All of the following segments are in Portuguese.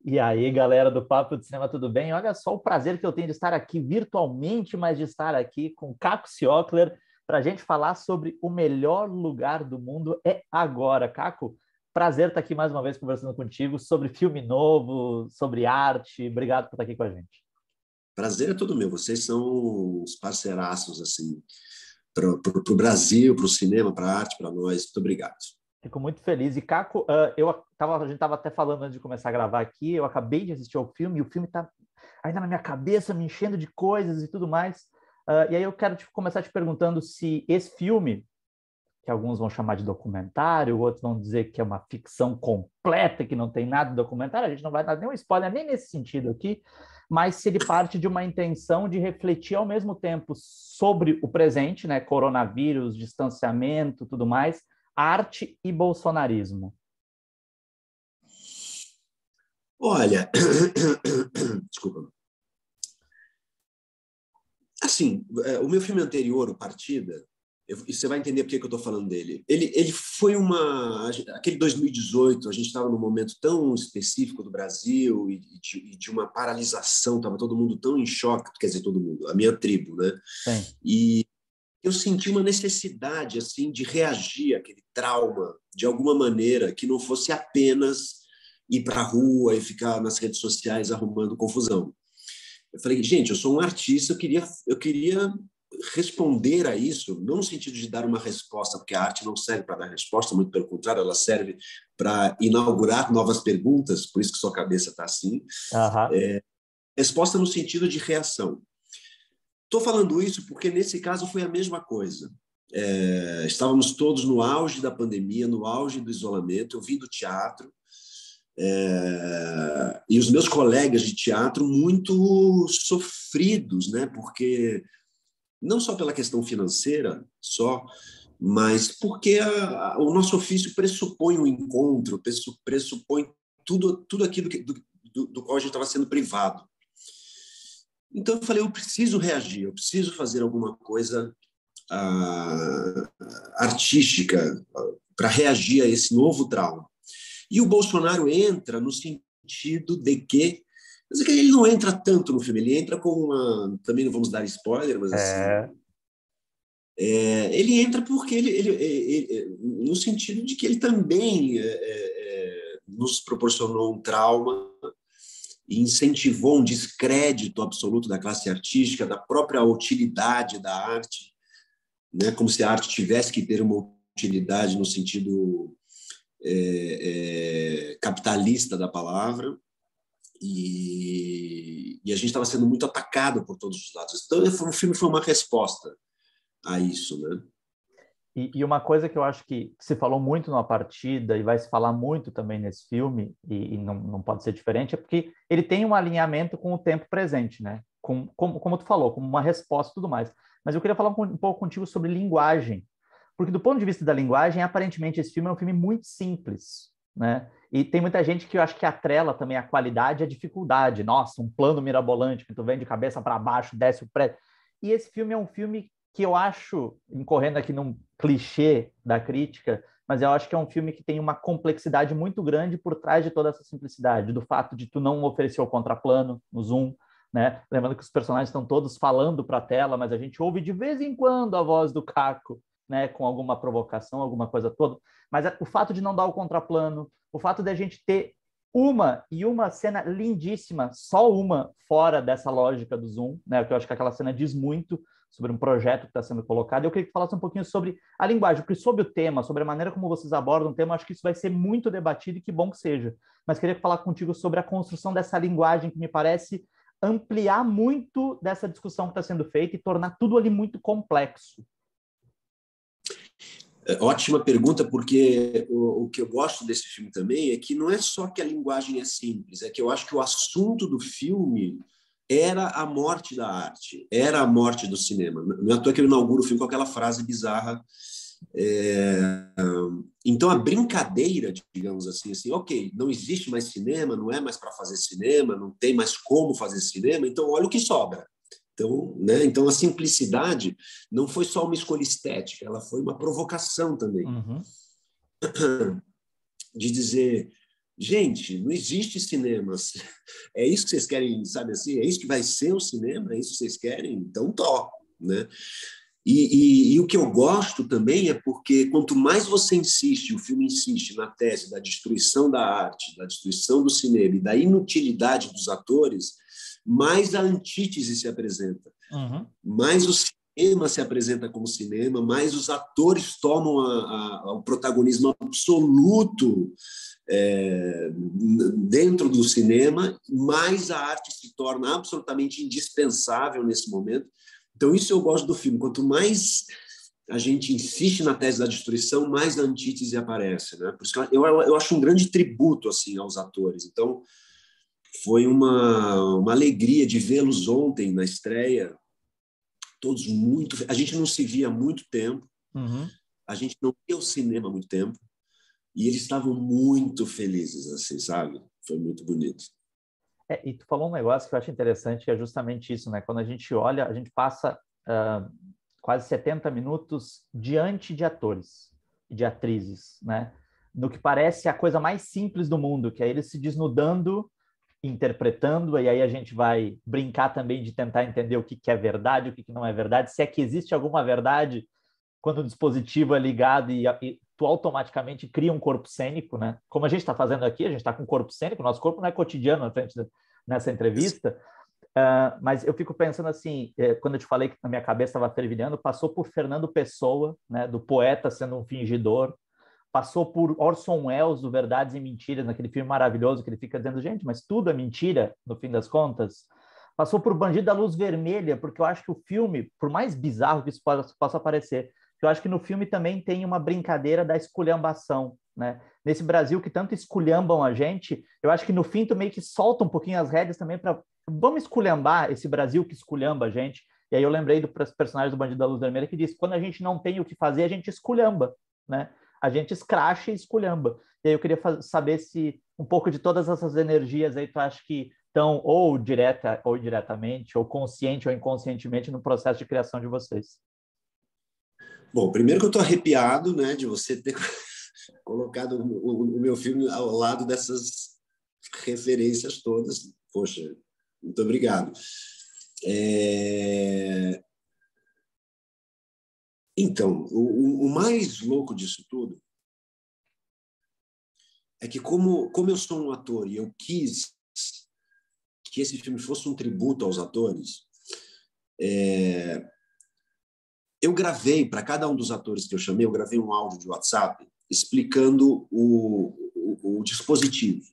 E aí, galera do Papo de Cinema, tudo bem? Olha só o prazer que eu tenho de estar aqui virtualmente, mas de estar aqui com Caco Ciocler para a gente falar sobre o melhor lugar do mundo é agora. Caco, prazer estar aqui mais uma vez conversando contigo sobre filme novo, sobre arte. Obrigado por estar aqui com a gente. Prazer é todo meu. Vocês são os parceiraços assim, para o Brasil, para o cinema, para a arte, para nós. Muito obrigado. Fico muito feliz. E, Caco, a gente estava até falando antes de começar a gravar aqui, eu acabei de assistir ao filme, e o filme está ainda na minha cabeça, me enchendo de coisas e tudo mais. E aí eu quero começar te perguntando se esse filme, que alguns vão chamar de documentário, outros vão dizer que é uma ficção completa, que não tem nada de documentário, a gente não vai dar nenhum spoiler nem nesse sentido aqui, mas se ele parte de uma intenção de refletir ao mesmo tempo sobre o presente, né, coronavírus, distanciamento, tudo mais, arte e bolsonarismo. Olha, desculpa. Assim, o meu filme anterior, O Partida, e você vai entender por que eu estou falando dele. Ele foi aquele 2018, a gente estava num momento tão específico do Brasil e de uma paralisação, estava todo mundo tão em choque, quer dizer, todo mundo, a minha tribo, né? Sim. E eu senti uma necessidade assim de reagir àquele trauma de alguma maneira que não fosse apenas ir para a rua e ficar nas redes sociais arrumando confusão. Eu falei, gente, eu sou um artista, eu queria responder a isso, não no sentido de dar uma resposta, porque a arte não serve para dar resposta, muito pelo contrário, ela serve para inaugurar novas perguntas, por isso que sua cabeça está assim. Uhum. Resposta no sentido de reação. Estou falando isso porque, nesse caso, foi a mesma coisa. Estávamos todos no auge da pandemia, no auge do isolamento, eu vim do teatro, e os meus colegas de teatro muito sofridos, né? Porque não só pela questão financeira, mas porque o nosso ofício pressupõe um encontro, pressupõe tudo aquilo do qual a gente estava sendo privado. Então eu falei, eu preciso reagir, eu preciso fazer alguma coisa artística para reagir a esse novo trauma. E o Bolsonaro entra no sentido de que, mas é que ele não entra tanto no filme, ele entra com uma, também não vamos dar spoiler, mas assim, ele entra porque ele no sentido de que ele também nos proporcionou um trauma e incentivou um descrédito absoluto da classe artística, da própria utilidade da arte, né? Como se a arte tivesse que ter uma utilidade no sentido capitalista da palavra, e a gente estava sendo muito atacado por todos os lados. Então, o filme foi uma resposta a isso, né? E uma coisa que eu acho que se falou muito numa partida e vai se falar muito também nesse filme, e não pode ser diferente, é porque ele tem um alinhamento com o tempo presente, né? Como tu falou, como uma resposta e tudo mais. Mas eu queria falar um pouco contigo sobre linguagem, porque do ponto de vista da linguagem, aparentemente esse filme é um filme muito simples, né? E tem muita gente que eu acho que atrela também a qualidade e a dificuldade. Nossa, um plano mirabolante que tu vem de cabeça para baixo, desce o prédio. E esse filme é um filme que eu acho, incorrendo aqui num clichê da crítica, mas eu acho que é um filme que tem uma complexidade muito grande por trás de toda essa simplicidade, do fato de tu não oferecer o contraplano no zoom, né? Lembrando que os personagens estão todos falando para a tela, mas a gente ouve de vez em quando a voz do Caco, né, com alguma provocação, alguma coisa toda. Mas o fato de não dar o contraplano, o fato de a gente ter uma cena lindíssima, só uma fora dessa lógica do zoom, né? Que eu acho que aquela cena diz muito sobre um projeto que está sendo colocado. Eu queria que falasse um pouquinho sobre a linguagem, porque sobre o tema, sobre a maneira como vocês abordam o tema, acho que isso vai ser muito debatido e que bom que seja. Mas queria falar contigo sobre a construção dessa linguagem que me parece ampliar muito dessa discussão que está sendo feita e tornar tudo ali muito complexo. Ótima pergunta, porque o que eu gosto desse filme também é que não é só que a linguagem é simples, é que eu acho que o assunto do filme era a morte da arte, era a morte do cinema. Não é à toa que eu inauguro o filme com aquela frase bizarra. Então, a brincadeira, digamos assim, ok, não existe mais cinema, não é mais para fazer cinema, não tem mais como fazer cinema, então olha o que sobra. Então, né? Então, a simplicidade não foi só uma escolha estética, ela foi uma provocação também. Uhum. De dizer, Gente, não existe cinema. É isso que vocês querem, sabe assim? É isso que vai ser o cinema? É isso que vocês querem? Então, tó, né? E o que eu gosto também é porque quanto mais você insiste, o filme insiste na tese da destruição da arte, da destruição do cinema e da inutilidade dos atores, mais a antítese se apresenta. Uhum. Mais o cinema se apresenta como cinema, mais os atores tomam o protagonismo absoluto dentro do cinema, mais a arte se torna absolutamente indispensável nesse momento. Então, isso eu gosto do filme. Quanto mais a gente insiste na tese da destruição, mais a antítese aparece, né? Por isso que eu acho um grande tributo assim aos atores. Então, foi uma alegria de vê-los ontem na estreia, todos muito... A gente não se via há muito tempo, Uhum. a gente não ia ao cinema há muito tempo, e eles estavam muito felizes, assim, sabe? Foi muito bonito. E tu falou um negócio que eu acho interessante, que é justamente isso, né? Quando a gente olha, a gente passa quase 70 minutos diante de atores e de atrizes, né? No que parece a coisa mais simples do mundo, que é eles se desnudando, interpretando, e aí a gente vai brincar também de tentar entender o que é verdade, o que não é verdade, se é que existe alguma verdade quando o dispositivo é ligado e tu automaticamente cria um corpo cênico, né? Como a gente está fazendo aqui, a gente está com um corpo cênico, nosso corpo não é cotidiano na frente nessa entrevista, mas eu fico pensando assim, quando eu te falei que na minha cabeça estava fervilhando, passou por Fernando Pessoa, né, do poeta sendo um fingidor, passou por Orson Welles, do Verdades e Mentiras, naquele filme maravilhoso que ele fica dizendo, gente, mas tudo é mentira, no fim das contas. Passou por Bandido da Luz Vermelha, porque eu acho que o filme, por mais bizarro que isso possa parecer, eu acho que no filme também tem uma brincadeira da esculhambação, né? Nesse Brasil que tanto esculhambam a gente, eu acho que no fim tu meio que solta um pouquinho as rédeas também para vamos esculhambar esse Brasil que esculhamba a gente. E aí eu lembrei do personagem do Bandido da Luz Vermelha que diz quando a gente não tem o que fazer, a gente esculhamba, né? A gente escracha e esculhamba. E aí eu queria saber se um pouco de todas essas energias aí tu acha que estão ou direta ou indiretamente, ou consciente ou inconscientemente no processo de criação de vocês. Bom, primeiro que eu estou arrepiado, né, de você ter colocado o meu filme ao lado dessas referências todas. Poxa, muito obrigado. Então, o mais louco disso tudo é que como eu sou um ator e eu quis que esse filme fosse um tributo aos atores, eu gravei, para cada um dos atores que eu chamei, eu gravei um áudio de WhatsApp explicando o dispositivo.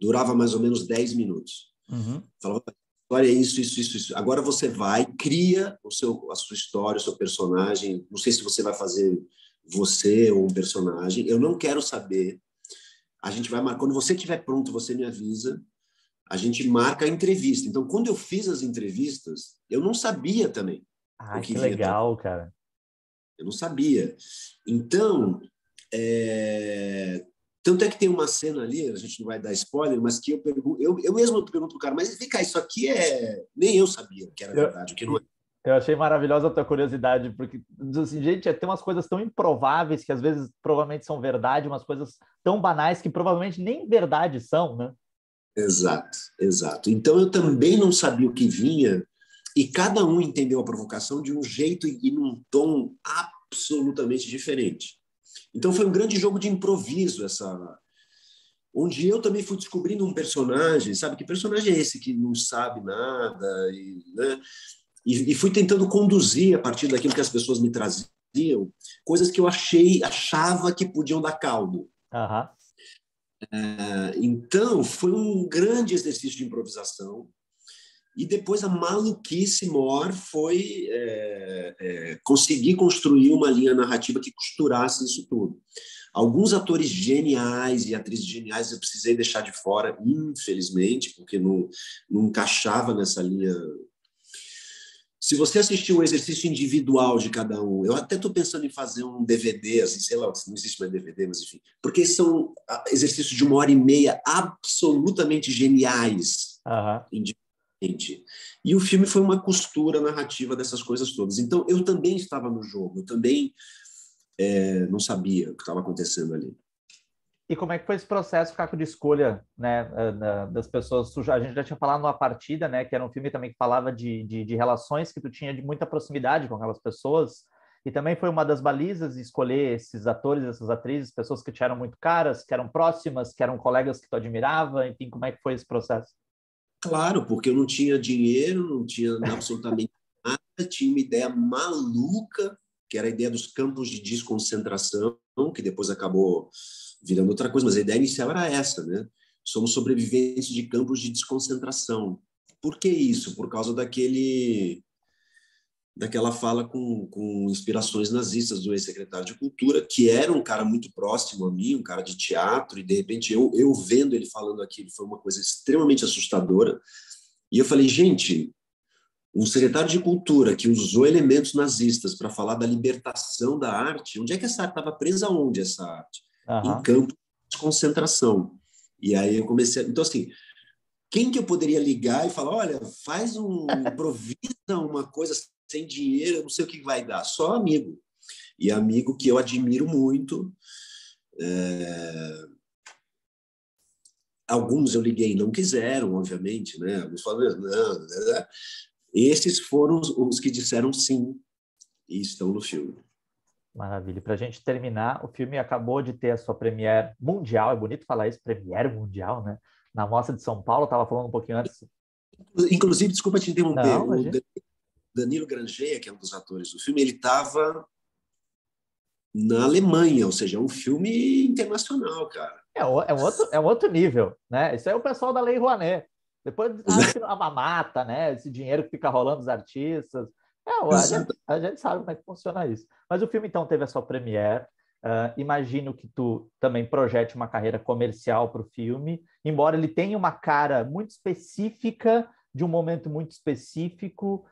Durava mais ou menos 10 minutos. Uhum. Falava, história é isso, isso, isso, isso. Agora você vai, cria a sua história, o seu personagem. Não sei se você vai fazer você ou um personagem. Eu não quero saber. A gente vai marcar. Quando você estiver pronto, você me avisa. A gente marca a entrevista. Então, quando eu fiz as entrevistas, eu não sabia também o que Que vinha pela... legal, cara. Eu não sabia. Então, tanto é que tem uma cena ali, a gente não vai dar spoiler, mas que eu mesmo pergunto pro cara, mas vem cá, isso aqui nem eu sabia que era verdade, o que não é. Eu achei maravilhosa a tua curiosidade, porque, assim, gente, tem umas coisas tão improváveis que às vezes provavelmente são verdade, umas coisas tão banais que provavelmente nem verdade são, né? Exato, exato. Então eu também não sabia o que vinha e cada um entendeu a provocação de um jeito e num tom absolutamente diferente. Então foi um grande jogo de improviso onde eu também fui descobrindo um personagem, sabe? Que personagem é esse que não sabe nada, né? E fui tentando conduzir a partir daquilo que as pessoas me traziam, coisas que eu achava que podiam dar caldo. Aham. Então foi um grande exercício de improvisação. E depois a maluquice maior foi conseguir construir uma linha narrativa que costurasse isso tudo. Alguns atores geniais e atrizes geniais eu precisei deixar de fora, infelizmente, porque não encaixava nessa linha. Se você assistir o exercício individual de cada um, eu até estou pensando em fazer um DVD, assim, sei lá, não existe mais DVD, mas enfim, porque são exercícios de 1h30 absolutamente geniais, individualmente. E o filme foi uma costura narrativa dessas coisas todas. Então, eu também estava no jogo, eu também não sabia o que estava acontecendo ali. E como é que foi esse processo, Caco, de escolha, né, das pessoas? A gente já tinha falado numa partida, né, que era um filme também que falava de relações que tu tinha de muita proximidade com aquelas pessoas, e também foi uma das balizas escolher esses atores, essas atrizes, pessoas que te eram muito caras, que eram próximas, que eram colegas que tu admirava, enfim, como é que foi esse processo? Claro, porque eu não tinha dinheiro, não tinha absolutamente nada, tinha uma ideia maluca, que era a ideia dos campos de desconcentração, que depois acabou virando outra coisa, mas a ideia inicial era essa, né? Somos sobreviventes de campos de desconcentração. Por que isso? Por causa daquela fala com inspirações nazistas do ex-secretário de Cultura, que era um cara muito próximo a mim, um cara de teatro, e de repente eu vendo ele falando aquilo foi uma coisa extremamente assustadora. E eu falei, gente, um secretário de Cultura que usou elementos nazistas para falar da libertação da arte, onde é que essa arte estava presa? Onde essa arte? Em Aham. campo de concentração. E aí eu comecei. Então, assim, quem que eu poderia ligar e falar: olha, improvisa uma coisa sem dinheiro, eu não sei o que vai dar. Só amigo. E amigo que eu admiro muito. É... Alguns eu liguei e não quiseram, obviamente, né? Alguns falaram, não, né? Esses foram os que disseram sim e estão no filme. Maravilha. Para a gente terminar, o filme acabou de ter a sua premiere mundial, é bonito falar isso, premiere mundial, né? Na Mostra de São Paulo, estava falando um pouquinho antes. Inclusive, desculpa te interromper, Não, o imagina. Danilo Grangeia, que é um dos atores do filme, ele estava na Alemanha, ou seja, é um filme internacional, cara. É um outro nível, né? Isso é o pessoal da Lei Rouanet. Depois acha que a mamata, né? Esse dinheiro que fica rolando dos artistas. A gente sabe como é que funciona isso. Mas o filme, então, teve a sua premiere. Imagino que tu também projete uma carreira comercial para o filme, embora ele tenha uma cara muito específica, de um momento muito específico.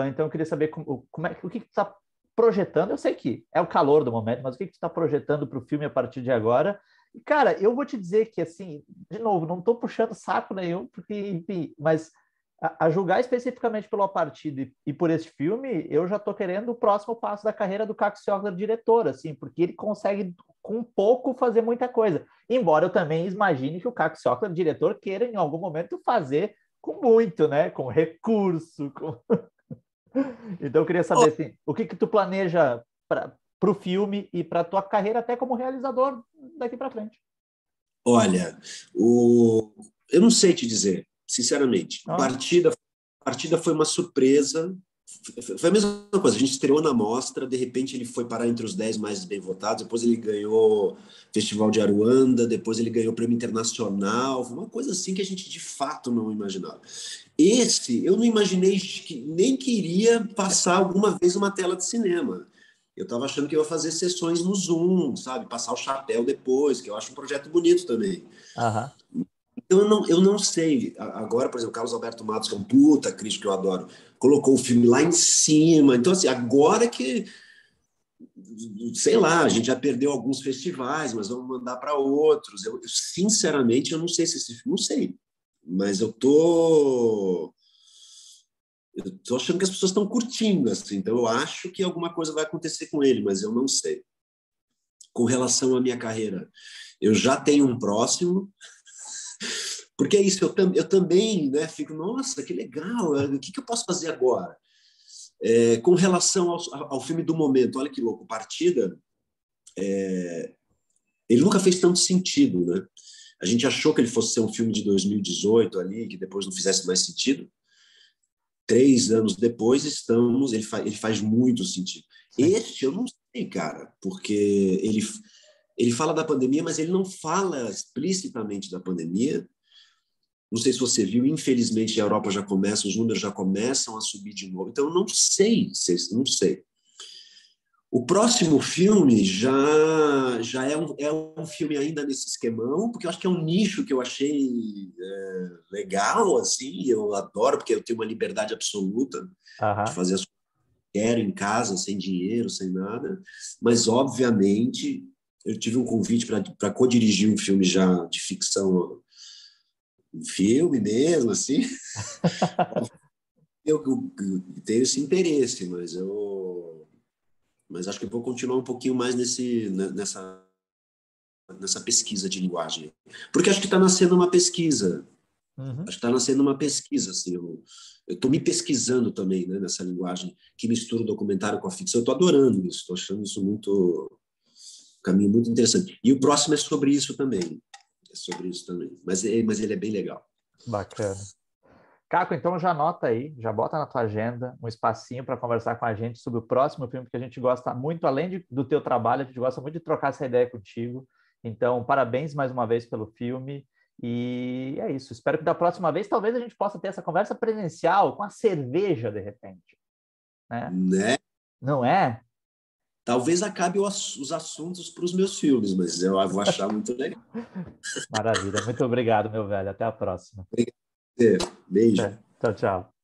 Então, eu queria saber o que tu está projetando. Eu sei que é o calor do momento, mas o que tu está projetando para o filme a partir de agora? E, cara, eu vou te dizer que, assim, de novo, não estou puxando saco nenhum, porque, enfim, mas a julgar especificamente pela partida e por esse filme, eu já estou querendo o próximo passo da carreira do Caco Ciocler, diretor, assim, porque ele consegue, com pouco, fazer muita coisa. Embora eu também imagine que o Caco Ciocler, diretor, queira, em algum momento, fazer com muito, né? Com recurso. Então, eu queria saber, assim, o que tu planeja para o filme e para a tua carreira até como realizador daqui para frente. Olha, eu não sei te dizer, sinceramente. Ah, A partida foi uma surpresa. Foi a mesma coisa, a gente estreou na mostra, de repente ele foi parar entre os 10 mais bem votados, depois ele ganhou Festival de Aruanda, depois ele ganhou Prêmio Internacional, foi uma coisa assim que a gente de fato não imaginava. Esse, eu não imaginei que nem queria passar alguma vez uma tela de cinema. Eu estava achando que eu ia fazer sessões no Zoom, sabe? Passar o chapéu depois, que eu acho um projeto bonito também. aham. Então, eu não sei. Agora, por exemplo, Carlos Alberto Matos, que é um puta crítico que eu adoro, colocou o filme lá em cima. Então, assim, agora que, sei lá, a gente já perdeu alguns festivais, mas vamos mandar para outros. Sinceramente, eu não sei se esse filme, não sei. Mas eu tô achando que as pessoas estão curtindo, assim. Então, eu acho que alguma coisa vai acontecer com ele, mas eu não sei. Com relação à minha carreira, eu já tenho um próximo. Porque é isso, eu também, né, fico, nossa, que legal, o que eu posso fazer agora? Com relação ao filme do momento, olha que louco, Partida, ele nunca fez tanto sentido, né? A gente achou que ele fosse ser um filme de 2018 ali, que depois não fizesse mais sentido. 3 anos depois ele faz muito sentido. Sim. Este eu não sei, cara, porque ele fala da pandemia, mas ele não fala explicitamente da pandemia. Não sei se você viu, infelizmente a Europa já começa, os números já começam a subir de novo. Então, eu não sei, não sei. O próximo filme já é um filme ainda nesse esquemão, porque eu acho que é um nicho que eu achei legal, assim, eu adoro, porque eu tenho uma liberdade absoluta de Aham. fazer as coisas que eu quero em casa, sem dinheiro, sem nada. Mas, obviamente, eu tive um convite para co-dirigir um filme já de ficção, um filme mesmo, assim. Eu tenho esse interesse, mas acho que eu vou continuar um pouquinho mais nessa nessa pesquisa de linguagem. Porque acho que está nascendo uma pesquisa. Uhum. Acho que está nascendo uma pesquisa. Assim, eu estou me pesquisando também, né, nessa linguagem que mistura o documentário com a ficção. Eu estou adorando isso, estou achando isso um caminho muito interessante. E o próximo é sobre isso também. É sobre isso também. Mas ele é bem legal. Bacana. Caco, então já anota aí, já bota na tua agenda um espacinho para conversar com a gente sobre o próximo filme, que a gente gosta muito, além do teu trabalho, a gente gosta muito de trocar essa ideia contigo. Então, parabéns mais uma vez pelo filme. E é isso. Espero que da próxima vez, talvez a gente possa ter essa conversa presencial com a cerveja, de repente. Né? Né? Não é? Talvez acabe os assuntos para os meus filmes, mas eu vou achar muito legal. Maravilha. Muito obrigado, meu velho. Até a próxima. Obrigado. Beijo. Tchau, tchau.